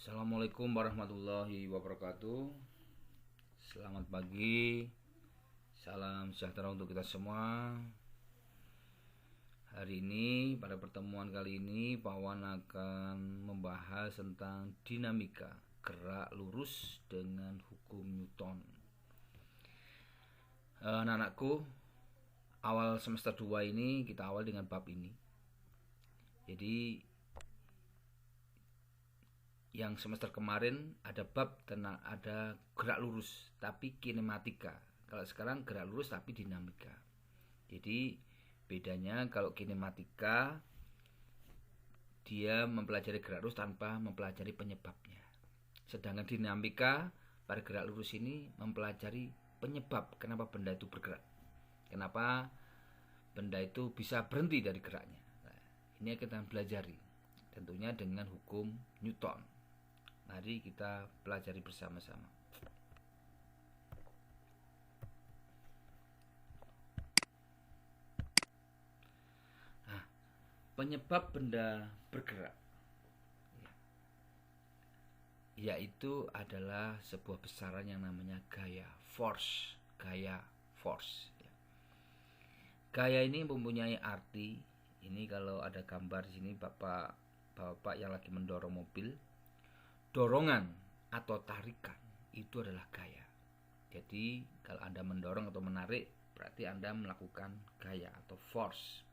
Assalamualaikum warahmatullahi wabarakatuh. Selamat pagi. Salam sejahtera untuk kita semua. Hari ini, pada pertemuan kali ini, Pak Wan akan membahas tentang dinamika gerak lurus dengan hukum Newton. Anak-anakku, awal semester 2 ini kita awal dengan bab ini. Jadi yang semester kemarin ada bab tentang ada gerak lurus tapi kinematika. Kalau sekarang gerak lurus tapi dinamika. Jadi bedanya kalau kinematika dia mempelajari gerak lurus tanpa mempelajari penyebabnya. Sedangkan dinamika pada gerak lurus ini mempelajari penyebab kenapa benda itu bergerak. Kenapa benda itu bisa berhenti dari geraknya. Nah, ini yang kita pelajari. Tentunya dengan hukum Newton. Mari kita pelajari bersama-sama. Nah, penyebab benda bergerak yaitu adalah sebuah besaran yang namanya gaya force. Gaya ini mempunyai arti. Ini kalau ada gambar di sini bapak yang lagi mendorong mobil, dorongan atau tarikan itu adalah gaya. Jadi kalau Anda mendorong atau menarik, berarti Anda melakukan gaya atau force.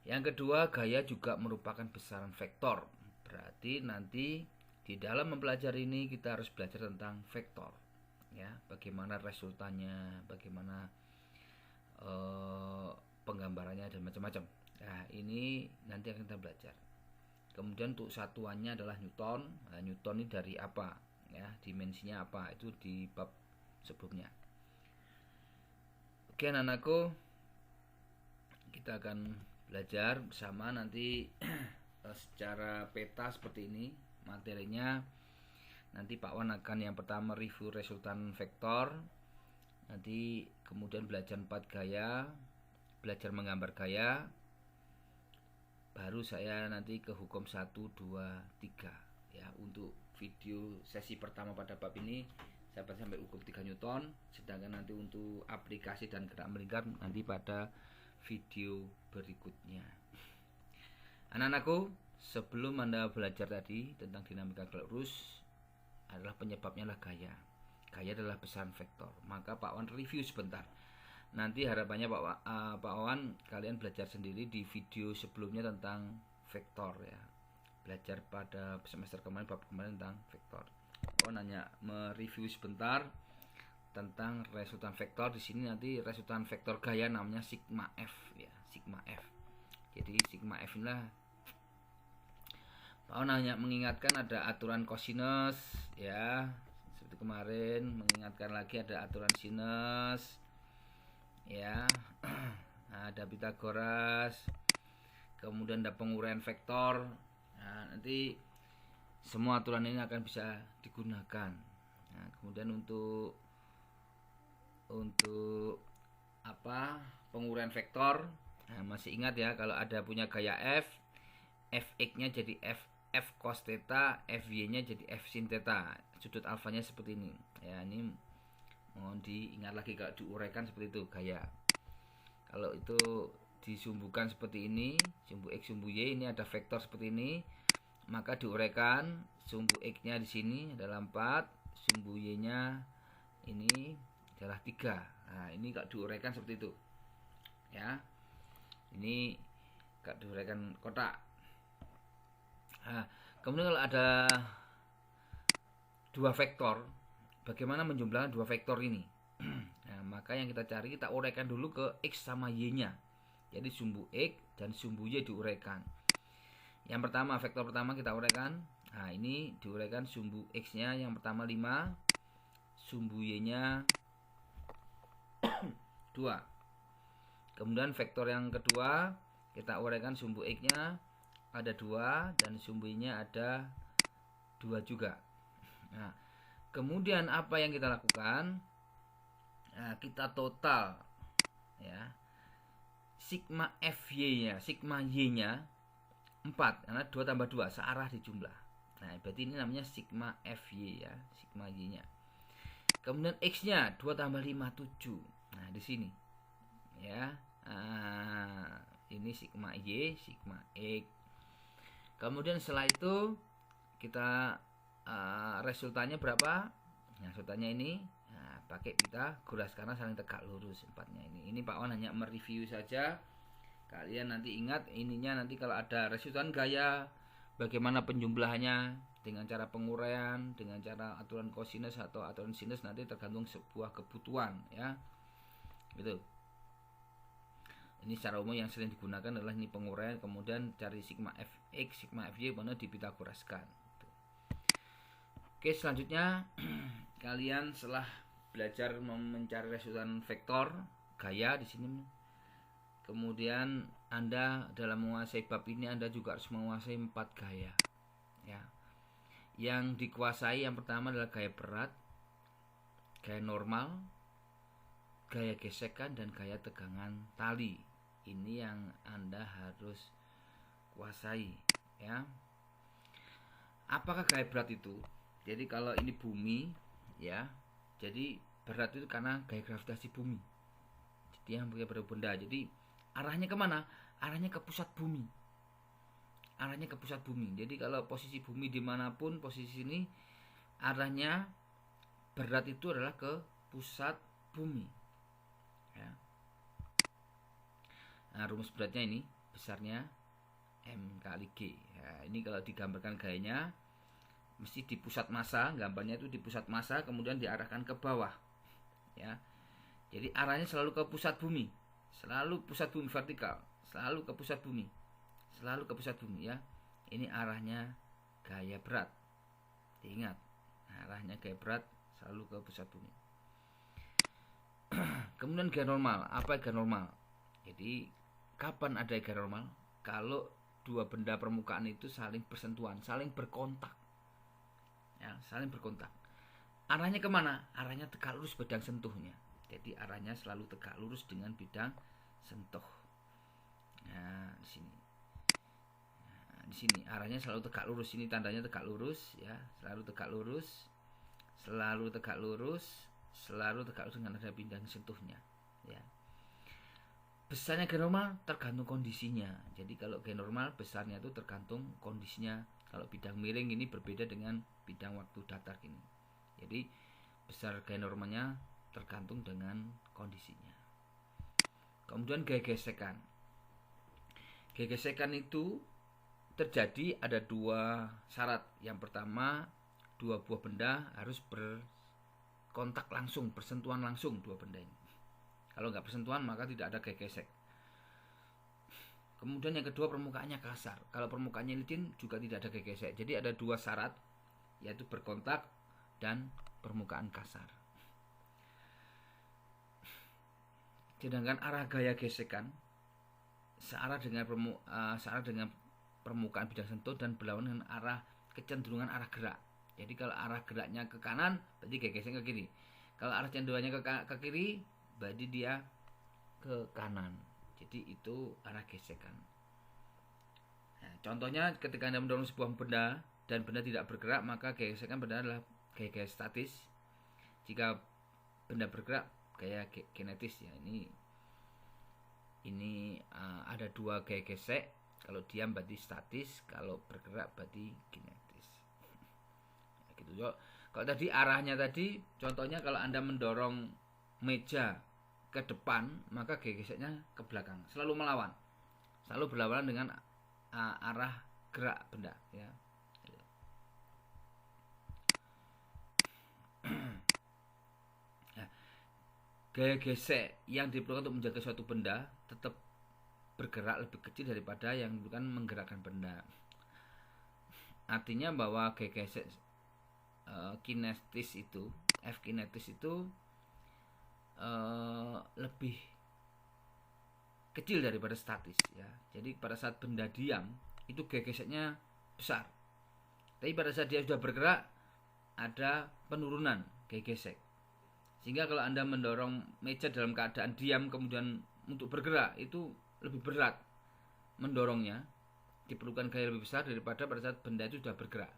Yang kedua, gaya juga merupakan besaran vektor. Berarti nanti di dalam mempelajari ini kita harus belajar tentang vektor, ya, bagaimana resultannya, bagaimana penggambarannya dan macam-macam. Nah, ini nanti akan kita belajar. Kemudian untuk satuannya adalah Newton. Nah, Newton ini dari apa? Ya, dimensinya apa? Itu di bab sebelumnya. Oke, anak-anakku, kita akan belajar bersama nanti secara peta seperti ini. Materinya nanti Pak Wan akan yang pertama review resultan vektor. Nanti kemudian belajar 4 gaya, belajar menggambar gaya. Baru saya nanti ke hukum 1, 2, 3 ya. Untuk video sesi pertama pada bab ini saya sampai hukum 3 Newton. Sedangkan nanti untuk aplikasi dan gerak melingkar nanti pada video berikutnya. Anak-anakku, sebelum Anda belajar tadi tentang dinamika gerak lurus, adalah penyebabnya adalah gaya. Gaya adalah besaran vektor. Maka Pak Wan review sebentar. Nanti harapannya Pak Wan kalian belajar sendiri di video sebelumnya tentang vektor ya. Belajar pada semester kemarin, bab kemarin tentang vektor. Pak Wan hanya mereview sebentar tentang resultan vektor. Di sini nanti resultan vektor gaya namanya sigma F ya, sigma F. Jadi sigma F inilah Pak Wan hanya mengingatkan ada aturan cosinus ya. Seperti kemarin mengingatkan lagi ada aturan sinus. Ya, ada Pitagoras, kemudian ada penguraian vektor. Nah, nanti semua aturan ini akan bisa digunakan. Nah, kemudian untuk apa penguraian vektor, nah, masih ingat ya kalau ada punya gaya F, Fx-nya jadi F cos theta, Fy-nya jadi F sin theta. Sudut alfanya seperti ini. Ya, ini mohon diingat lagi kalau diuraikan seperti itu gaya. Kalau itu disumbukan seperti ini, sumbu X, sumbu Y, ini ada vektor seperti ini, maka diuraikan sumbu X-nya di sini adalah 4, sumbu Y-nya ini adalah 3. Nah, ini kalau diuraikan seperti itu. Ya. Ini kalau diuraikan kotak. Nah, kemudian kalau ada 2 vektor, bagaimana menjumlahkan 2 vektor ini? Nah, maka yang kita cari, kita uraikan dulu ke X sama Y-nya. Jadi sumbu X dan sumbu Y diuraikan. Yang pertama, vektor pertama kita uraikan. Nah, ini diuraikan sumbu X-nya yang pertama 5, sumbu Y-nya 2. Kemudian vektor yang kedua, kita uraikan sumbu X-nya ada 2 dan sumbu Y-nya ada 2 juga. Nah, kemudian apa yang kita lakukan? Nah, kita total ya. Sigma Fy-nya, sigma Y-nya 4 karena 2 tambah 2 searah di jumlah. Nah, berarti ini namanya sigma FY ya, sigma Y-nya. Kemudian X-nya 2 tambah 5 7. Nah, di sini. Ya. Ini sigma Y, sigma X. Kemudian setelah itu kita resultannya berapa? Nah, resultannya ini pakai kita kuras karena saling tegak lurus empatnya ini. Ini Pak Wan hanya mereview saja. Kalian nanti ingat ininya nanti kalau ada resultan gaya bagaimana penjumlahannya dengan cara penguraian, dengan cara aturan kosinus atau aturan sinus nanti tergantung sebuah kebutuhan ya. Gitu. Ini secara umum yang sering digunakan adalah ini penguraian, kemudian cari sigma fx, sigma fy mana dipitagoraskan. Gitu. Oke, selanjutnya kalian setelah belajar mencari resultan vektor gaya di sini, kemudian Anda dalam menguasai bab ini Anda juga harus menguasai 4 gaya ya. Yang dikuasai yang pertama adalah gaya berat, gaya normal, gaya gesekan, dan gaya tegangan tali. Ini yang Anda harus kuasai ya. Apakah gaya berat itu? Jadi kalau ini bumi ya, jadi berat itu karena gaya gravitasi bumi. Jadi yang pakai benda. Jadi arahnya kemana? Arahnya ke pusat bumi. Arahnya ke pusat bumi. Jadi kalau posisi bumi dimanapun posisi ini, arahnya berat itu adalah ke pusat bumi. Ya. Nah, rumus beratnya ini besarnya M kali G. Ya, ini kalau digambarkan gayanya mesti di pusat massa, gambarnya itu di pusat massa kemudian diarahkan ke bawah. Ya. Jadi arahnya selalu ke pusat bumi. Selalu pusat bumi vertikal, selalu ke pusat bumi. Selalu ke pusat bumi ya. Ini arahnya gaya berat. Ingat, arahnya gaya berat selalu ke pusat bumi. Kemudian gaya normal. Apa gaya normal? Jadi kapan ada gaya normal? Kalau dua benda permukaan itu saling bersentuhan, saling berkontak. Ya, saling berkontak. Arahnya kemana? Arahnya tegak lurus bidang sentuhnya. Jadi arahnya selalu tegak lurus dengan bidang sentuh. Nah, di sini. Nah, di sini arahnya selalu tegak lurus. Ini tandanya tegak lurus ya, selalu tegak lurus. Selalu tegak lurus, selalu tegak lurus dengan ada bidang sentuhnya, ya. Besarnya gaya normal tergantung kondisinya. Jadi kalau gaya normal besarnya itu tergantung kondisinya. Kalau bidang miring ini berbeda dengan bidang waktu datar ini. Jadi besar gaya normalnya tergantung dengan kondisinya. Kemudian gaya gesekan. Gaya gesekan itu terjadi ada 2 syarat. Yang pertama, 2 buah benda harus berkontak langsung, bersentuhan langsung 2 benda ini. Kalau nggak bersentuhan maka tidak ada gaya gesek. Kemudian yang kedua, permukaannya kasar. Kalau permukaannya licin juga tidak ada gaya gesek. Jadi ada 2 syarat, yaitu berkontak dan permukaan kasar. Sedangkan arah gaya gesekan searah dengan permukaan bidang sentuh dan berlawanan dengan arah kecenderungan arah gerak. Jadi kalau arah geraknya ke kanan, berarti gaya gesek ke kiri. Kalau arah cenderungannya ke kiri, berarti dia ke kanan. Jadi itu arah gesekan. Nah, contohnya ketika Anda mendorong sebuah benda dan benda tidak bergerak, maka gaya gesekan benda adalah gaya statis. Jika benda bergerak, gaya kinetis ya. Ini ada 2 gaya gesek. Kalau diam berarti statis, kalau bergerak berarti kinetis. Gitu. Kalau tadi arahnya tadi, contohnya kalau Anda mendorong meja ke depan, maka gaya geseknya ke belakang, selalu melawan, selalu berlawanan dengan arah gerak benda ya. Nah, gaya gesek yang diperlukan untuk menjaga suatu benda tetap bergerak lebih kecil daripada yang bukan menggerakkan benda. Artinya bahwa gaya gesek kinetis itu, F kinetis itu lebih kecil daripada statis ya. Jadi pada saat benda diam itu gaya geseknya besar. Tapi pada saat dia sudah bergerak ada penurunan gaya gesek. Sehingga kalau Anda mendorong meja dalam keadaan diam kemudian untuk bergerak itu lebih berat mendorongnya, diperlukan gaya lebih besar daripada pada saat benda itu sudah bergerak.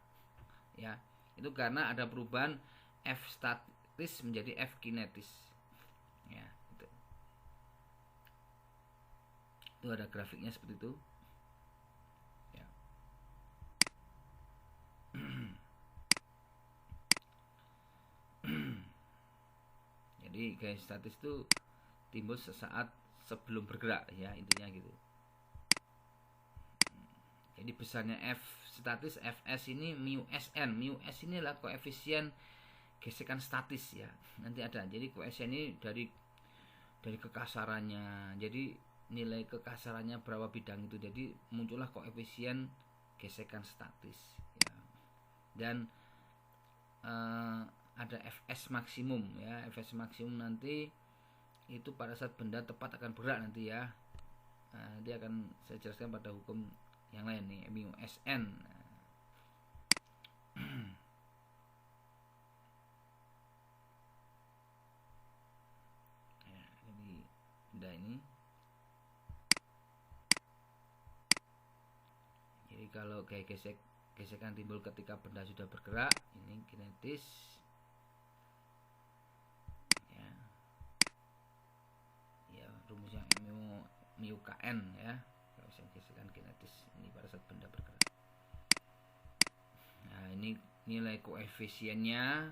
ya. Itu karena ada perubahan F statis menjadi F kinetis, ya. Itu ada grafiknya seperti itu, ya. Jadi gaya statis itu timbul sesaat sebelum bergerak, ya, intinya gitu. Jadi besarnya F statis Fs ini mu Sn. Mu S ini adalah koefisien gesekan statis, ya. Nanti ada. Jadi koefisien ini dari kekasarannya. Jadi nilai kekasarannya berapa bidang itu. Jadi muncullah koefisien gesekan statis, ya. Dan ada Fs maksimum, ya. Fs maksimum nanti itu pada saat benda tepat akan bergerak nanti, ya. Dia akan saya jelaskan pada hukum yang lain nih, mu Sn. Ya, jadi benda ini. Jadi kalau kayak gesekan timbul ketika benda sudah bergerak, ini kinetis. Ya. Ya, rumusnya mu Kn, ya. Gesekan kinetis ini pada saat benda bergerak. Nah, ini nilai koefisiennya,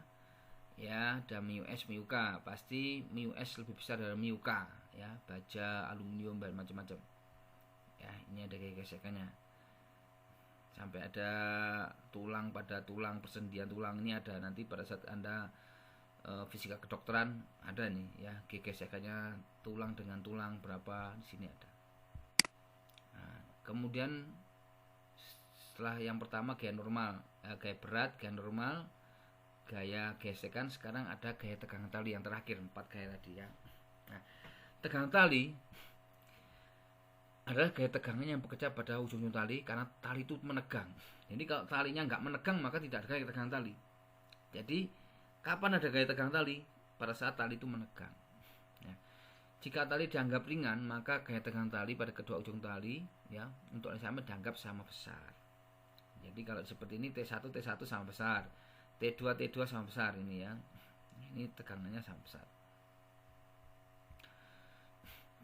ya, ada mu S mu K. Pasti mu S lebih besar dari mu K, ya, baja, aluminium dan macam-macam. Ya, ini ada kayak gesekannya. Sampai ada tulang pada tulang, persendian tulang ini ada nanti pada saat Anda fisika kedokteran ada nih, ya, gesekannya tulang dengan tulang berapa di sini ada. Kemudian setelah yang pertama gaya normal, gaya berat, gaya normal, gaya gesekan, sekarang ada gaya tegangan tali yang terakhir, 4 gaya tadi, ya. Nah, tegangan tali adalah gaya tegangan yang bekerja pada ujung tali karena tali itu menegang. Jadi kalau talinya nggak menegang maka tidak ada gaya tegangan tali. Jadi kapan ada gaya tegangan tali? Pada saat tali itu menegang. Jika tali dianggap ringan, maka gaya tegangan tali pada kedua ujung tali, ya, untuk sama dianggap sama besar. Jadi kalau seperti ini T1 sama besar, T2 sama besar ini, ya. Ini tegangannya sama besar.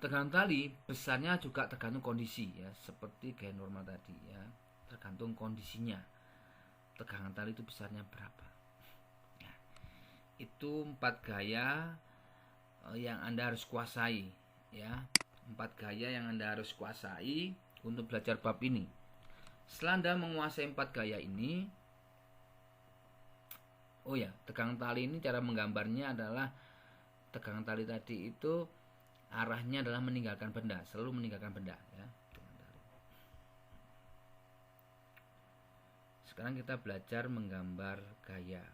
Tegangan tali besarnya juga tergantung kondisi, ya, seperti gaya normal tadi, ya. Tergantung kondisinya. Tegangan tali itu besarnya berapa. Ya. Itu 4 gaya yang Anda harus kuasai, ya. 4 gaya yang Anda harus kuasai untuk belajar bab ini. Setelah Anda menguasai 4 gaya ini, oh ya, tegangan tali ini cara menggambarnya adalah tegangan tali tadi itu arahnya adalah meninggalkan benda, selalu meninggalkan benda, ya. Sekarang kita belajar menggambar gaya.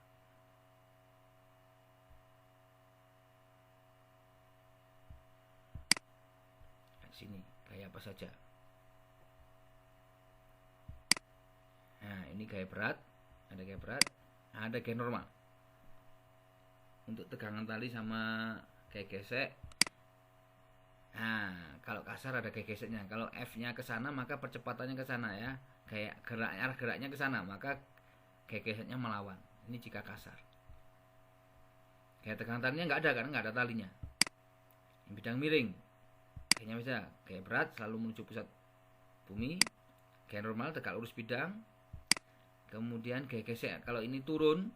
Sini gaya apa saja. Nah, ini gaya berat, ada gaya berat, ada gaya normal. Untuk tegangan tali sama gaya gesek. Nah, kalau kasar ada gaya geseknya. Kalau F-nya ke sana maka percepatannya ke sana, ya. Kayak arah geraknya ke sana, maka gaya geseknya melawan. Ini jika kasar. Gaya tegangan talinya nggak ada karena nggak ada talinya. Bidang miring. Gayanya bisa gaya berat selalu menuju pusat bumi, gaya normal tegak lurus bidang. Kemudian gaya gesek kalau ini turun,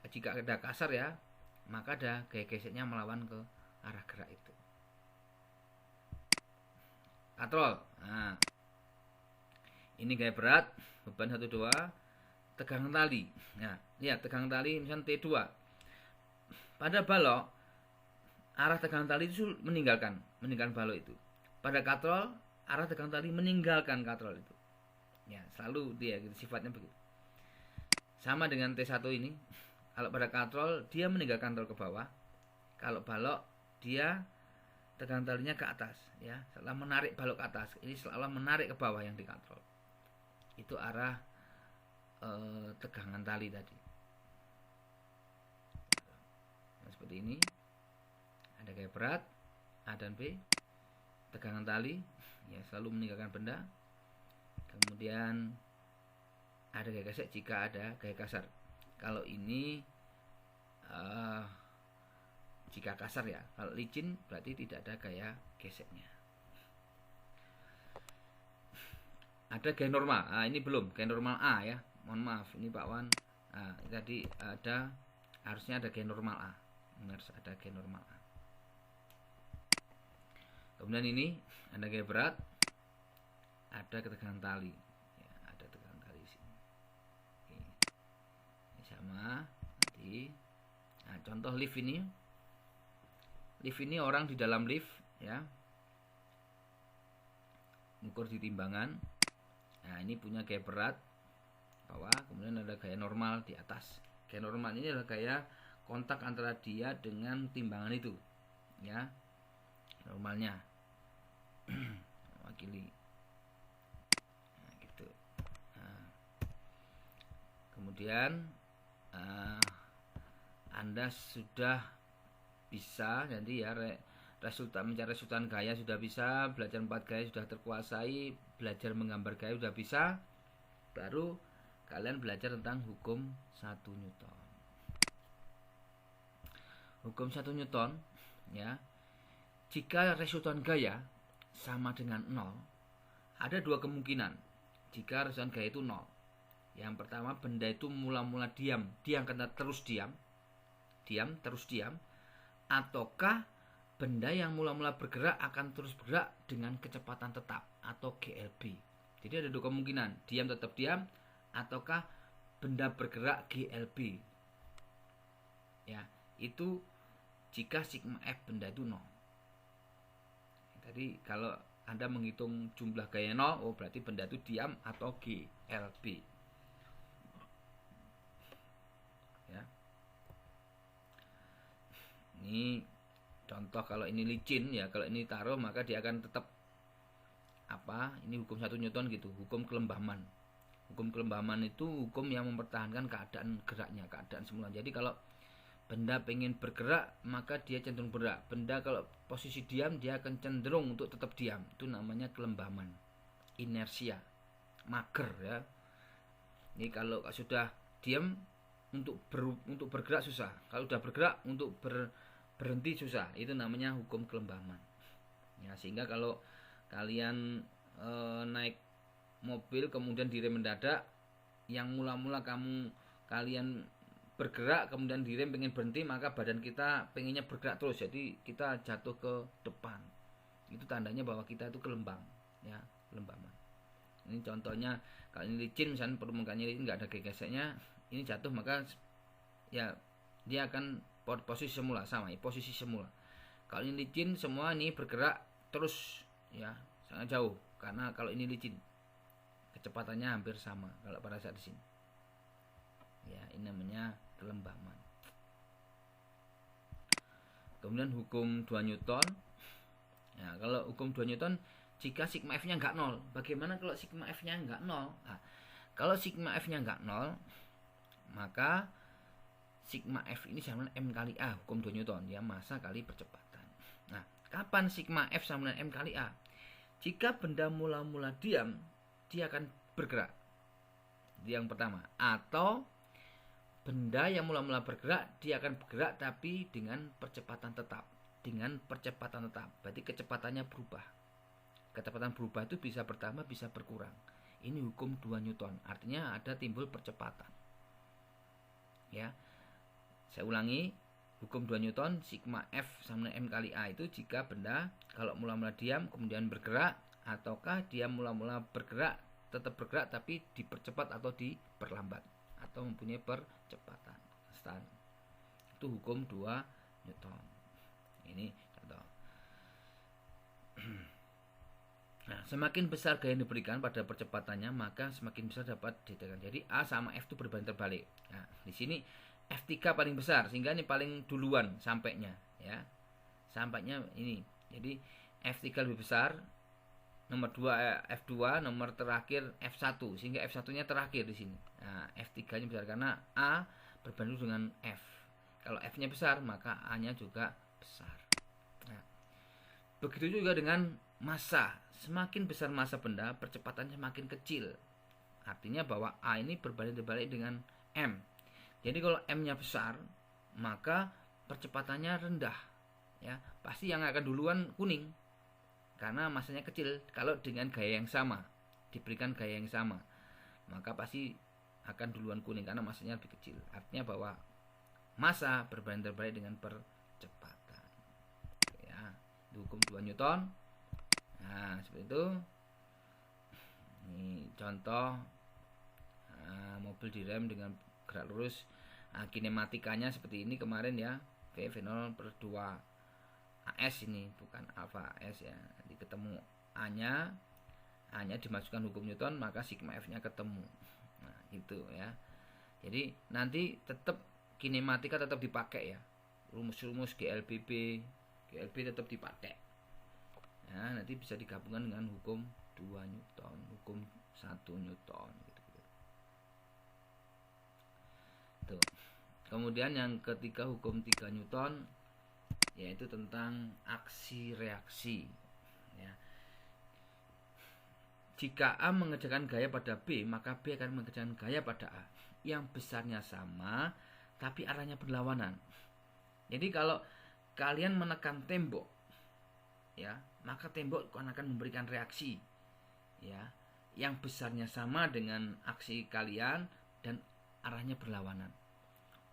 jika ada kasar, ya, maka ada gaya geseknya melawan ke arah gerak itu. Katrol. Nah, ini gaya berat, beban 1 2, tegangan tali. Nah, lihat tegangan tali misalnya T2. Pada balok arah tegangan tali itu meninggalkan balok itu. Pada katrol arah tegangan tali meninggalkan katrol itu. Ya, selalu dia gitu, sifatnya begitu. Sama dengan T1 ini. Kalau pada katrol dia meninggalkan katrol ke bawah. Kalau balok dia tegangan talinya ke atas, ya. Setelah menarik balok ke atas, ini seolah menarik ke bawah yang di katrol. Itu arah tegangan tali tadi. Nah, seperti ini. Ada gaya berat A dan B, tegangan tali, ya, selalu meninggalkan benda. Kemudian ada gaya gesek jika ada gaya kasar. Kalau ini jika kasar ya. Kalau licin berarti tidak ada gaya geseknya. Ada gaya normal. Ini belum gaya normal A ya. Mohon maaf, ini Pak Wan. Tadi harusnya ada gaya normal A. Harus ada gaya normal A. Kemudian ini ada gaya berat, ada ketegangan tali. Ya, ada tegangan tali di sini. Oke. Ini sama. Nanti. Nah, contoh lift ini. Lift ini orang di dalam lift ya. Mengukur di timbangan. Nah, ini punya gaya berat bawah, kemudian ada gaya normal di atas. Gaya normal ini adalah gaya kontak antara dia dengan timbangan itu. Ya. Normalnya. Wakili. Nah, gitu. Nah. Kemudian Anda sudah bisa nanti ya mencari resultan gaya sudah bisa, belajar 4 gaya sudah terkuasai, belajar menggambar gaya sudah bisa, baru kalian belajar tentang hukum 1 Newton. Hukum 1 Newton ya, jika resultan gaya sama dengan 0, ada 2 kemungkinan jika resultan gaya itu 0. Yang pertama, benda itu mula-mula diam, dia akan terus diam, ataukah benda yang mula-mula bergerak akan terus bergerak dengan kecepatan tetap atau GLB. Jadi ada 2 kemungkinan, diam tetap diam, ataukah benda bergerak GLB. Ya, itu jika sigma F benda itu 0. Tadi kalau Anda menghitung jumlah gaya 0, berarti benda itu diam atau GLB. Ya. Ini contoh kalau ini licin ya, kalau ini taruh maka dia akan tetap ini hukum 1 Newton gitu, hukum kelembaman. Hukum kelembaman itu hukum yang mempertahankan keadaan geraknya, keadaan semula. Jadi kalau benda pengen bergerak maka dia cenderung bergerak. Benda kalau posisi diam dia akan cenderung untuk tetap diam. Itu namanya kelembaman, inersia, mager ya. Ini kalau sudah diam untuk bergerak susah. Kalau sudah bergerak untuk berhenti susah. Itu namanya hukum kelembaman. Ya, sehingga kalau kalian naik mobil kemudian direm mendadak, yang mula-mula kalian bergerak kemudian direm pengen berhenti, maka badan kita pengennya bergerak terus, jadi kita jatuh ke depan. Itu tandanya bahwa kita itu kelembang ya, kelembaman. Ini contohnya kalau ini licin misalnya permukaannya ini nggak ada geseknya, ini jatuh maka ya dia akan posisi semula sama, posisi semula. Kalau ini licin semua ini bergerak terus ya, sangat jauh, karena kalau ini licin kecepatannya hampir sama kalau pada saat di sini. Ya, ini namanya kelembaman. Kemudian hukum 2 Newton. Ya, kalau hukum 2 Newton, jika sigma F-nya nggak 0. Bagaimana kalau sigma F-nya nggak 0? Nah, kalau sigma F-nya nggak 0, maka sigma F ini sama dengan M kali A, hukum 2 Newton, ya, massa kali percepatan. Nah, kapan sigma F sama dengan M kali A? Jika benda mula-mula diam, dia akan bergerak. Yang pertama. Atau benda yang mula-mula bergerak, dia akan bergerak tapi dengan percepatan tetap. Berarti kecepatannya berubah. Kecepatan berubah itu bisa bertambah, bisa berkurang. Ini hukum 2 Newton. Artinya ada timbul percepatan. Ya. Saya ulangi, hukum 2 Newton, sigma F sama dengan M kali A itu jika benda kalau mula-mula diam kemudian bergerak, ataukah dia mula-mula bergerak tetap bergerak tapi dipercepat atau diperlambat atau mempunyai percepatan. Itu hukum 2 Newton. Ini contoh. Nah, semakin besar gaya yang diberikan pada percepatannya, maka semakin besar dapat ditekan. Jadi A sama F itu berbanding terbalik. Nah, di sini F3 paling besar sehingga ini paling duluan sampainya ya. Sampainya ini. Jadi F3 lebih besar, nomor 2 F2, nomor terakhir F1 sehingga F1-nya terakhir di sini. Nah, F3-nya besar karena A berbanding dengan F. Kalau F-nya besar, maka A-nya juga besar. Nah, begitu juga dengan massa. Semakin besar massa benda, percepatannya semakin kecil. Artinya bahwa A ini berbanding terbalik dengan M. Jadi kalau M-nya besar, maka percepatannya rendah. Ya, pasti yang akan duluan kuning karena masanya kecil. Kalau dengan gaya yang sama, diberikan gaya yang sama, maka pasti akan duluan kuning karena masanya lebih kecil. Artinya bahwa massa berbanding terbalik dengan percepatan. Ya, hukum 2 Newton. Nah, seperti itu. Ini contoh mobil direm dengan gerak lurus. Kinematikanya seperti ini kemarin ya, V0/2 AS ini, bukan alfa AS ya. Nanti ketemu A-nya dimasukkan hukum Newton, maka sigma F-nya ketemu. Nah, itu ya. Jadi nanti tetap kinematika tetap dipakai ya. Rumus-rumus GLB tetap dipakai. Ya, nanti bisa digabungkan dengan hukum 2 Newton, hukum 1 Newton gitu. Tuh. Kemudian yang ketiga hukum 3 Newton, yaitu tentang aksi reaksi ya. Jika A mengerjakan gaya pada B, maka B akan mengerjakan gaya pada A yang besarnya sama tapi arahnya berlawanan. Jadi kalau kalian menekan tembok ya, maka tembok akan memberikan reaksi ya yang besarnya sama dengan aksi kalian dan arahnya berlawanan.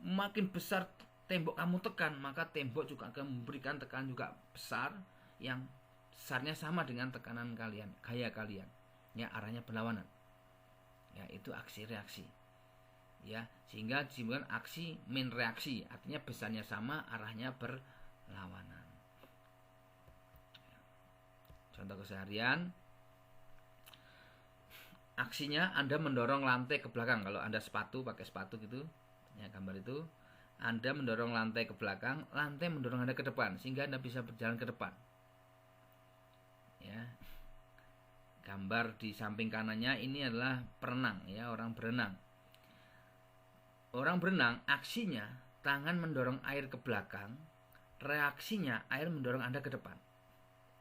Makin besar tembok kamu tekan, maka tembok juga akan memberikan tekanan juga besar yang besarnya sama dengan tekanan kalian, gaya kalian. Ya, arahnya berlawanan. Ya, itu aksi reaksi. Ya, sehingga disebutkan aksi min reaksi, artinya besarnya sama, arahnya berlawanan. Contoh keseharian. Aksinya Anda mendorong lantai ke belakang. Kalau Anda pakai sepatu gitu, ya gambar itu, Anda mendorong lantai ke belakang, lantai mendorong Anda ke depan sehingga Anda bisa berjalan ke depan. Ya. Gambar di samping kanannya ini adalah perenang ya, orang berenang. Orang berenang aksinya tangan mendorong air ke belakang, reaksinya air mendorong Anda ke depan.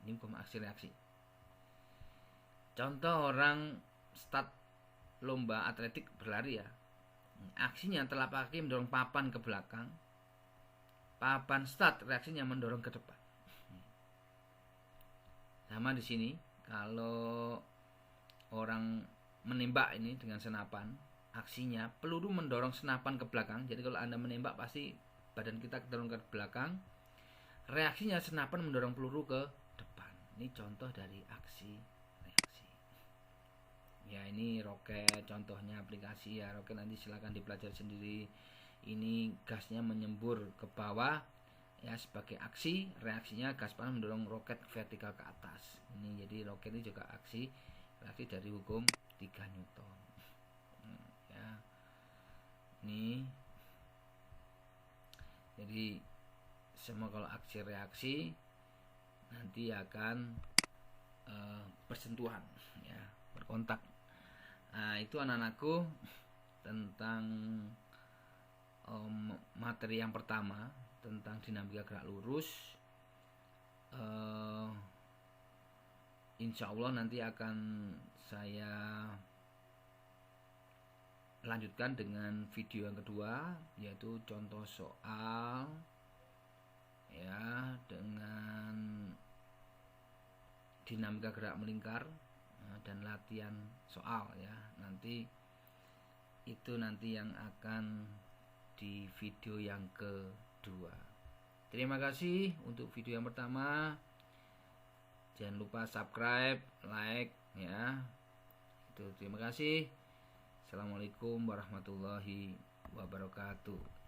Ini hukum aksi reaksi. Contoh orang start lomba atletik berlari ya. Aksinya telapak kaki mendorong papan ke belakang. Papan start reaksinya mendorong ke depan. Sama di sini, kalau orang menembak ini dengan senapan, aksinya peluru mendorong senapan ke belakang. Jadi kalau Anda menembak pasti badan kita mendorong ke belakang. Reaksinya senapan mendorong peluru ke depan. Ini contoh dari aksi. Ya, ini roket, contohnya aplikasi ya. Roket nanti silakan dipelajari sendiri. Ini gasnya menyembur ke bawah ya sebagai aksi, reaksinya gas panas mendorong roket vertikal ke atas. Ini jadi roket ini juga aksi reaksi dari hukum 3 Newton. Ya. Ini jadi semua kalau aksi reaksi nanti akan bersentuhan ya, berkontak. Nah, itu anak-anakku tentang materi yang pertama tentang dinamika gerak lurus. Insya Allah nanti akan saya lanjutkan dengan video yang kedua, yaitu contoh soal ya dengan dinamika gerak melingkar dan latihan soal ya. Nanti itu yang akan di video yang kedua. Terima kasih untuk video yang pertama. Jangan lupa subscribe, like ya. Itu terima kasih. Assalamualaikum warahmatullahi wabarakatuh.